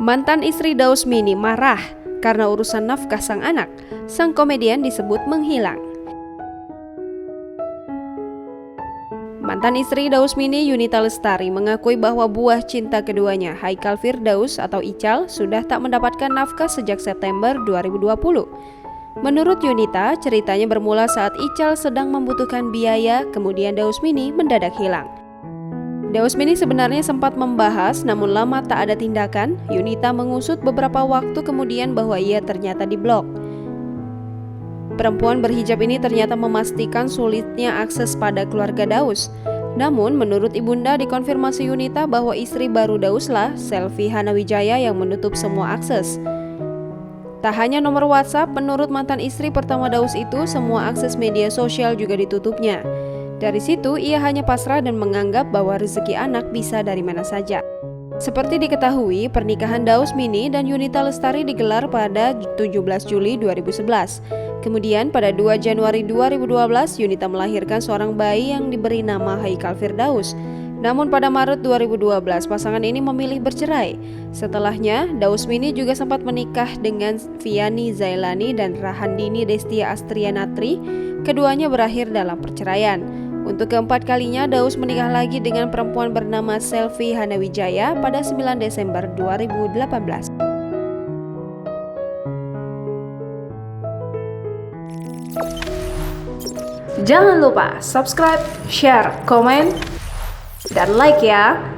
Mantan istri Daus Mini marah karena urusan nafkah sang anak. Sang komedian disebut menghilang. Mantan istri Daus Mini, Yunita Lestari, mengakui bahwa buah cinta keduanya, Haikal Firdaus atau Ical, sudah tak mendapatkan nafkah sejak September 2020. Menurut Yunita, ceritanya bermula saat Ical sedang membutuhkan biaya, kemudian Daus Mini mendadak hilang. Daus Mini sebenarnya sempat membahas, namun lama tak ada tindakan. Yunita mengusut beberapa waktu kemudian bahwa ia ternyata diblok. Perempuan berhijab ini ternyata memastikan sulitnya akses pada keluarga Daus. Namun, menurut ibunda dikonfirmasi Yunita bahwa istri baru Dauslah, Selvi Hanawijaya, yang menutup semua akses. Tak hanya nomor WhatsApp, menurut mantan istri pertama Daus itu, semua akses media sosial juga ditutupnya. Dari situ, ia hanya pasrah dan menganggap bahwa rezeki anak bisa dari mana saja. Seperti diketahui, pernikahan Daus Mini dan Yunita Lestari digelar pada 17 Juli 2011. Kemudian pada 2 Januari 2012, Yunita melahirkan seorang bayi yang diberi nama Haikal Firdaus. Namun pada Maret 2012, pasangan ini memilih bercerai. Setelahnya, Daus Mini juga sempat menikah dengan Viani Zailani dan Rahandini Destia Astrianatri. Keduanya berakhir dalam perceraian. Untuk keempat kalinya, Daus menikah lagi dengan perempuan bernama Selvi Hanawijaya pada 9 Desember 2018. Jangan lupa subscribe, share, komen, dan like ya!